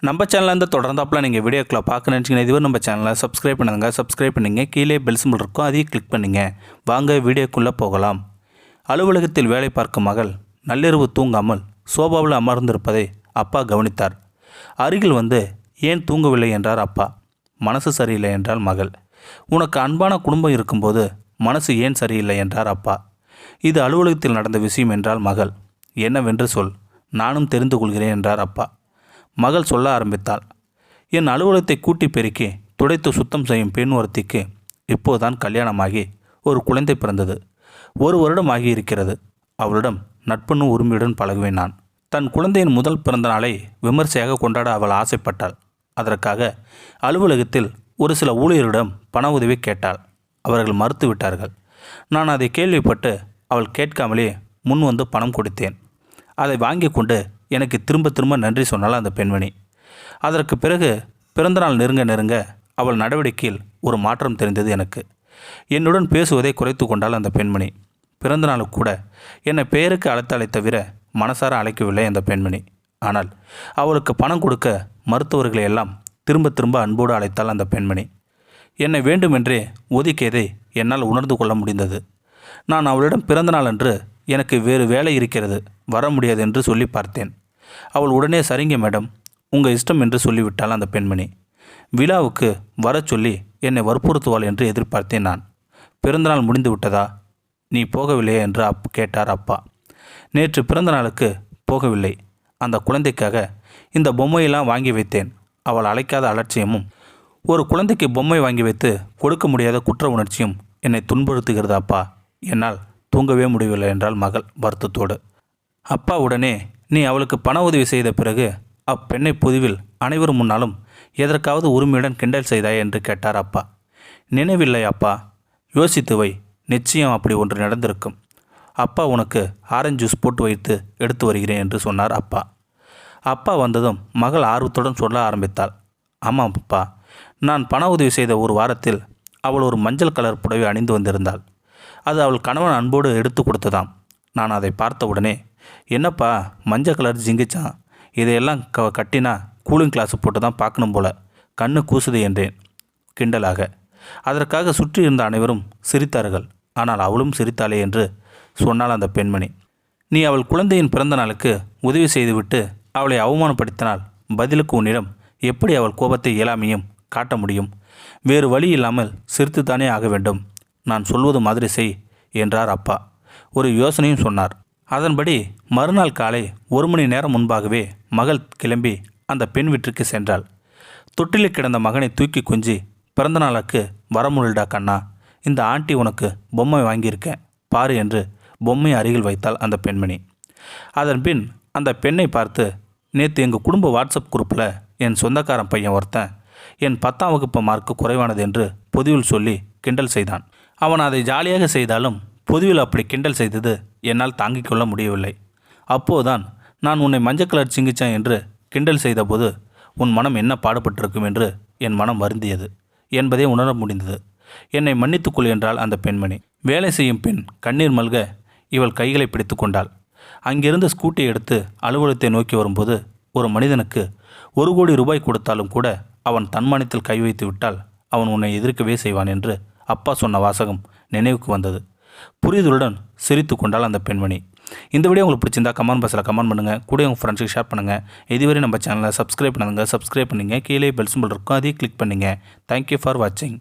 நம்ம சேனல்லேருந்து தொடர்ந்தாப்பில் நீங்கள் வீடியோக்களை பார்க்க நினச்சிங்கன்னா இதுவரை நம்ம சேனலை சப்ஸ்கிரைப் பண்ணுங்க. சப்ஸ்கிரைப் பண்ணிங்க. கீழே பெல் சிம்பிள் இருக்கும், அதையும் கிளிக் பண்ணிங்க. வாங்க வீடியோக்குள்ளே போகலாம். அலுவலகத்தில் வேலை பார்க்கும் மகள் நள்ளிரவு தூங்காமல் சோபாவில் அமர்ந்திருப்பதை அப்பா கவனித்தார். அருகில் வந்து ஏன் தூங்கவில்லை என்றார் அப்பா. மனசு சரியில்லை என்றால் மகள். உனக்கு அன்பான குடும்பம் இருக்கும்போது மனசு ஏன் சரியில்லை என்றார் அப்பா. இது அலுவலகத்தில் நடந்த விஷயம் என்றால் மகள். என்னவென்று சொல், நானும் தெரிந்து கொள்கிறேன் என்றார் அப்பா. மகள் சொல்ல ஆரம்பித்தாள். என் அலுவலகத்தை கூட்டி பெருக்கி துடைத்து சுத்தம் செய்யும் பெண் ஒருத்திக்கு இப்போதான் கல்யாணமாகி ஒரு குழந்தை பிறந்தது. 1 வருடம் ஆகியிருக்கிறது. அவளிடம் நட்புன்னு உரிமையுடன் பழகுவேன் நான். தன் குழந்தையின் முதல் பிறந்த நாளை விமர்சையாக கொண்டாட அவள் ஆசைப்பட்டாள். அதற்காக அலுவலகத்தில் ஒரு சில ஊழியரிடம் பண உதவி கேட்டாள். அவர்கள் மறுத்து விட்டார்கள். நான் அதை கேள்விப்பட்டு அவள் கேட்காமலே முன் வந்து பணம் கொடுத்தேன். அதை வாங்கி கொண்டு எனக்கு திரும்ப நன்றி சொன்னாள் அந்த பெண்மணி. அதற்கு பிறகு பிறந்தநாள் நெருங்க அவள் நடவடிக்கையில் ஒரு மாற்றம் தெரிந்தது எனக்கு. என்னுடன் பேசுவதை குறைத்து கொண்டாள் அந்த பெண்மணி. பிறந்தநாளுக்கு கூட என்னை பெயருக்கு அழைத்தாலே தவிர மனசார அழைக்கவில்லை அந்த பெண்மணி. ஆனால் அவளுக்கு பணம் கொடுக்க மருத்துவர்களை எல்லாம் திரும்ப அன்போடு அழைத்தாள் அந்த பெண்மணி. என்னை வேண்டுமென்றே ஒதுக்கியதை என்னால் உணர்ந்து கொள்ள முடிந்தது. நான் அவளிடம் பிறந்தநாள் அன்று எனக்கு வேறு வேலை இருக்கிறது, வர முடியாது என்று சொல்லி பார்த்தேன். அவள் உடனே சரிங்க மேடம், உங்கள் இஷ்டம் என்று சொல்லிவிட்டாள் அந்த பெண்மணி. விழாவுக்கு வர சொல்லி என்னை வற்புறுத்துவாள் என்று எதிர்பார்த்தேன் நான். பிறந்தநாள் முடிந்து விட்டதா, நீ போகவில்லையே என்று கேட்டார் அப்பா. நேற்று பிறந்த நாளுக்கு போகவில்லை. அந்த குழந்தைக்காக இந்த பொம்மையெல்லாம் வாங்கி வைத்தேன். அவள் அழைக்காத அலட்சியமும் ஒரு குழந்தைக்கு பொம்மை வாங்கி வைத்து கொடுக்க முடியாத குற்ற உணர்ச்சியும் என்னை துன்புறுத்துகிறது அப்பா. என்னால் தூங்கவே முடியவில்லை என்றால் மகள் வருத்தத்தோடு. அப்பா உடனே நீ அவளுக்கு பண உதவி செய்த பிறகு அப்பெண்ணை பொதுவில் அனைவரும் முன்னாலும் எதற்காவது உரிமையுடன் கிண்டல் செய்தாய் என்று கேட்டார் அப்பா. நினைவில்லை அப்பா, யோசித்து வை, நிச்சயம் அப்படி ஒன்று நடந்திருக்கும். அப்பா உனக்கு ஆரஞ்சு ஜூஸ் போட்டு வைத்து எடுத்து வருகிறேன் என்று சொன்னார் அப்பா. அப்பா வந்ததும் மகள் ஆர்வத்துடன் சொல்ல ஆரம்பித்தாள். ஆமாம் அப்பா, நான் பண உதவி செய்த ஒரு வாரத்தில் அவள் ஒரு மஞ்சள் கலர் புடவை அணிந்து வந்திருந்தாள். அது அவள் கணவன் அன்போடு எடுத்து கொடுத்ததாம். நான் அதை பார்த்தவுடனே, என்னப்பா மஞ்சள் கலர் ஜிங்கிச்சான், இதையெல்லாம் கட்டினா கூலிங் கிளாஸ் போட்டு தான் பார்க்கணும் போல, கண்ணு கூசுது என்றேன் கிண்டலாக. அதற்காக சுற்றி இருந்த அனைவரும் சிரித்தார்கள். ஆனால் அவளும் சிரித்தாளே என்று சொன்னாள் அந்த பெண்மணி. நீ அவள் குழந்தையின் பிறந்த நாளுக்கு உதவி செய்துவிட்டு அவளை அவமானப்படுத்தினால் பதிலுக்கு உன்னிடம் எப்படி அவள் கோபத்தை இயலாமையும் காட்ட முடியும்? வேறு வழி இல்லாமல் சிரித்துத்தானே ஆக வேண்டும். நான் சொல்வது மாதிரி செய் என்றார் அப்பா. ஒரு யோசனையும் சொன்னார். அதன்படி மறுநாள் காலை 1 மணி நேரம் முன்பாகவே மகள் கிளம்பி அந்த பெண் வீட்டிற்கு சென்றாள். தொட்டிலில் கிடந்த மகனை தூக்கி கொஞ்சி, பிறந்த நாளுக்கு வர முடியலடா கண்ணா, இந்த ஆண்டி உனக்கு பொம்மை வாங்கியிருக்கேன் பாரு என்று பொம்மை அருகில் வைத்தாள் அந்த பெண்மணி. அதன் பின் அந்த பெண்ணை பார்த்து, நேற்று எங்கள் குடும்ப வாட்ஸ்அப் குரூப்பில் என் சொந்தக்காரன் பையன் ஒருத்தன் என் 10ஆம் வகுப்பு மார்க்கு குறைவானது என்று பொதுவில் சொல்லி கிண்டல் செய்தான். அவன் அதை ஜாலியாக செய்தாலும் பொதுவில் அப்படி கிண்டல் செய்தது என்னால் தாங்கிக் கொள்ள முடியவில்லை. அப்போதுதான் நான் உன்னை மஞ்சள் கலர் சிங்கிச்சான் என்று கிண்டல் செய்தபோது உன் மனம் என்ன பாடுபட்டிருக்கும் என்று என் மனம் வருந்தியது என்பதை உணர முடிந்தது. என்னை மன்னித்துக்கொள் என்றால் அந்த பெண்மணி. வேலை செய்யும் பெண் கண்ணீர் மல்க இவள் கைகளை பிடித்து கொண்டாள். அங்கிருந்து ஸ்கூட்டி எடுத்து அலுவலகத்தை நோக்கி வரும்போது, ஒரு மனிதனுக்கு 1 கோடி ரூபாய் கொடுத்தாலும் கூட அவன் தன்மானத்தில் கை வைத்து விட்டால் அவன் உன்னை எதிர்க்கவே செய்வான் என்று அப்பா சொன்ன வாசகம் நினைவுக்கு வந்தது. புரிதலுடன் சிரித்து கொண்டாள் அந்த பெண்மணி. இந்த வீடியோ உங்களுக்கு பிடிச்சிருந்தா கமெண்ட் பாக்ஸில் கமெண்ட் பண்ணுங்கள். கூட உங்கள் ஃப்ரெண்ட்ஸுக்கு ஷேர் பண்ணுங்கள். இதுவரை நம்ம சேனலை சப்ஸ்கிரைப் பண்ணுங்கள். சப்ஸ்கிரைப் பண்ணிங்க. கீழே பெல் சிம்பல் இருக்கும், அதையும் கிளிக் பண்ணிங்க. தேங்க்யூ ஃபார் வாட்சிங்.